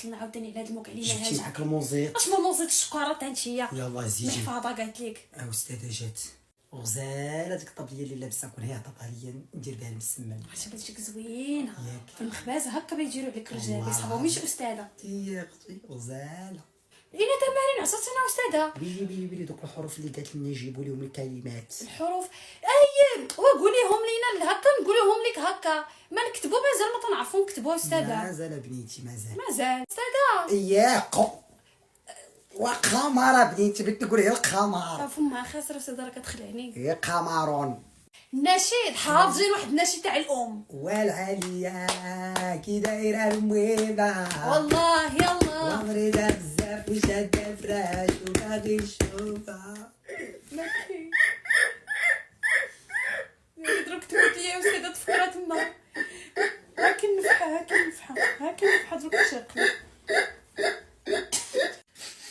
تعطلنا عاوتاني على هاد الموقع اللي جبتي هذا. معاك الموزيط؟ اش ما موزيت الشكاره تا نتيا يلاه زيدي. محفظه قالت لك. استاذه جات غزاله ديك الطبليه اللي لابسه كون هي عطاتها ليا ندير بها المسمن. عرفتي بنتك زوينه ياك. في المخبازه هكا بيديروا عليك الرجال والله يصحابهمش استاذه. يا اختي غزاله. لينا تمارين عطاتنا استاذه. بيلي دوك الحروف اللي قالت لنا نجيبوا لهم الكلمات. الحروف اي وقوليهم لينا هكا نقولوهم لك هكا ما نكتبوا مازال ما تنعرفوا نكتبوا استاذه. مازال بنيتي مازال استاذه. ياك وقمر بنيتي بغيت نقول هي القمر. فما خاسره استاذه راه كتخلعني. هي قمرون. النشيد حافظين واحد النشيد تاع الام. والعالية كي دايرة المويبة والله يلا ومريضة بزاف وشادة فراش وباغي نشوفها. ماشي دروك تموت ليا استاذه تفكرها تما. هاكي نفحه دروك تشقلي.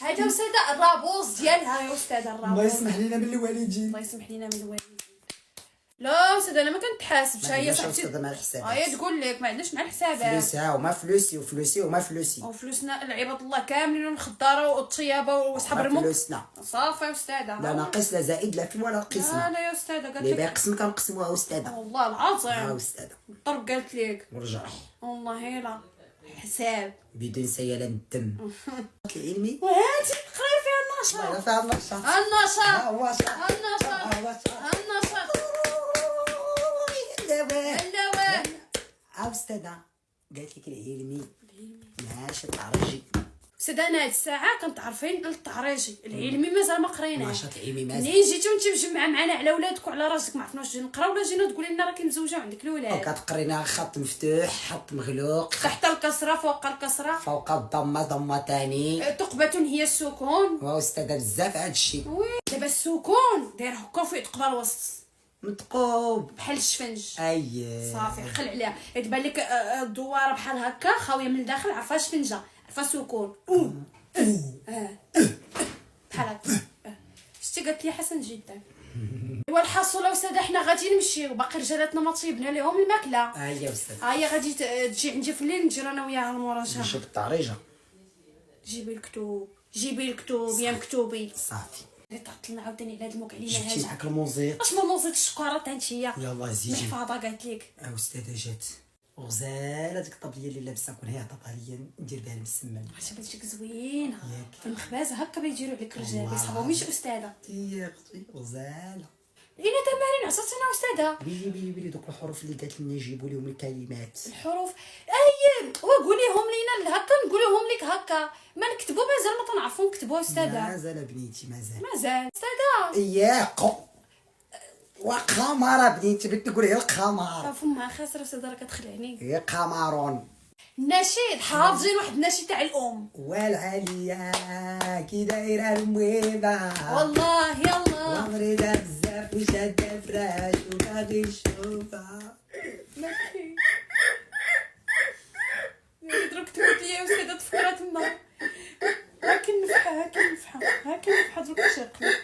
هذا استاذه الرابوز ديالها يا استاذه الرابوز. الله يسمح لينا من الوالدين. الله يسمح لينا من الوالدين. لا استاذه انا ما كنتحاسبش. هي صاحبتي مع الحساب. هي تقول لك ما عندناش مع الحسابات. فلوسها وما فلوسي وفلوسي وما فلوسي. وفلوسنا العباد الله كاملين والخضاره والطيابه وصحاب الرمق. فلوسنا صافي يا استاذه. لا ناقص لا زائد لا في ولا قسمة. لا يا استاذه قالت اللي لك. باقسم كنقسموها استاذة. والله العظيم. استاذة. الضرب قالت لك. والجرح. والله لا حساب بدون سيلان الدم. العلمي. وهاتي قراي فيها النشاط. فيها النشاط. النشاط هو صح. النشاط الدواء. استاذة قالت لك العلمي ماشي التعرجي. استاذه انا هاد الساعه كنتعرفين التعريجي العلمي مازال ما قريناه. نشاط العلمي مازال. منين جيتي وانت مجمعه معنا على ولادك وعلى راسك ما عرفناش جينا نقراو ولا جينا تقولي لنا راكي مزوجه وعندك الولاد. وكتقرينا خط مفتوح خط مغلوق تحت الكسره فوق الكسره فوق الضمه ضمه ثاني ثقبه هي السكون. واستاذة بزاف هاد الشيء. وي دابا السكون داير هكا فوق تقبل الوسط متقوب بحال الشفنج. اي صافي خل عليها تبان لك الدواره بحال هكا خاويه من الداخل عرفها شفنجه عرفها سكون بحال هكا. شتي قالت لي حسن جدا. والحصوله استاذه حنا غادي نمشيو باقي رجالاتنا ما طيبنا لهم الماكله. يا استاذ هي غادي تجي عندي في الليل نجري انا وياها المراجعه. نشوف الطريجه. جيبي الكتب يا مكتوبي. صافي تعطلنا عاوتاني على هاد الموقع اللي جبتي هذا. معاك الموزيط؟ اش ما موزيت الشكاره تا نتيا يلاه زيدي. محفظه قالت لك. استاذه جات غزاله ديك الطبليه اللي لابسه كون هي عطاتها ليا ندير بها المسمن. عرفتي بنتك زوينه ياك. في المخبازه هكا بيديروا عليك الرجال والله يصحابهمش استاذه. يا اختي غزاله. لينا تمارين عطاتنا استاذه. بيلي دوك الحروف اللي قالت لنا نجيبوا لهم الكلمات. الحروف اي وقوليهم لينا هكا نقولوهم لك هكا ما نكتبوا مازال ما تنعرفوا نكتبوا استاذه. مازال بنيتي مازال استاذه. ياك وقمر بنيتي بغيت نقول هي القمر. فما خاسره استاذه راه كتخلعني. هي قمرون. النشيد حافظين واحد النشيد تاع الام. والعالية كي دايرة المويبة والله يلا ومريضة بزاف وشادة فراش وباغي نشوفها. ماشي دروك تموت ليا استاذه تفكرها تما. هاكي نفحه دروك تشقلي.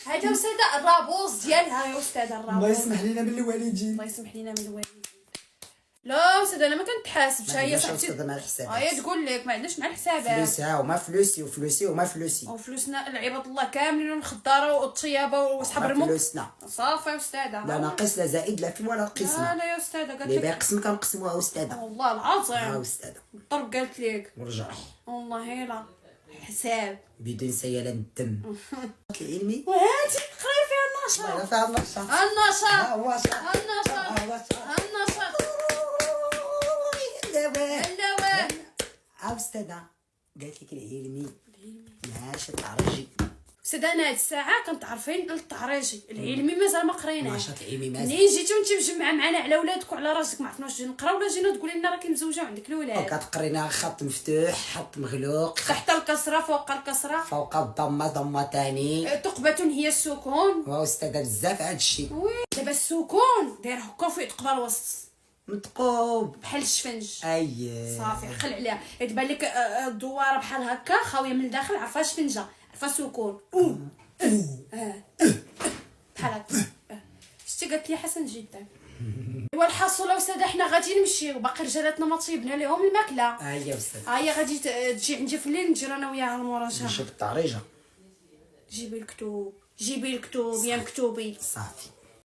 هذا استاذه الرابوز ديالها يا استاذه الرابوز. الله يسمح لينا من الوالدين. الله يسمح لينا من الوالدين. لا استاذه انا ما كنتحاسبش. هي صاحبتي مع الحساب. هي تقول لك ما عندناش مع الحسابات. فلوسها وما فلوسي وفلوسي وما فلوسي. وفلوسنا العباد الله كاملين والخضاره والطيابه وصحاب الرمق. فلوسنا صافي يا استاذه. لا ناقص لا زائد لا في ولا قسمة. لا يا استاذه قالت اللي لك. باقسم كنقسموها استاذة. والله العظيم. استاذة. الضرب قالت لك. والجرح. والله لا حساب بدون سيلان الدم. العلمي. وهاتي قراي فيها النشاط. فيها النشاط. النشاط هو صح. النشاط الدواء. استاذة قالت لك العلمي ماشي التعرجي. استاذه انا هاد الساعه كنتعرفين التعريجي العلمي مازال ما قريناه. نشاط العلمي مازال. منين جيتي وانت مجمعه معنا على ولادك وعلى راسك ما عرفناش جينا نقراو ولا جينا تقولي لنا راكي مزوجه وعندك الولاد. وكتقرينا خط مفتوح خط مغلوق تحت الكسره فوق الكسره فوق الضمه ضمه ثاني ثقبه هي السكون. واستاذة بزاف هاد الشيء. وي دابا السكون داير هكا فوق تقبل الوسط متقوب بحال الشفنج. اي صافي خل عليها تبان لك الدواره بحال هكا خاويه من الداخل عرفها شفنجه عرفها سكون بحال هكا. شتي قالت لي حسن جدا. ايوا الحاصله وساده حنا غادي نمشيو، باقي رجالاتنا ما طيبنا لهم الماكله. هيا استاذ هيا غادي تجي عندي في الليل نجي انا وياها المراجعه. نمشي بالطريجه. جيبي الكتب، جيبي الكتب يا مكتوبي. صافي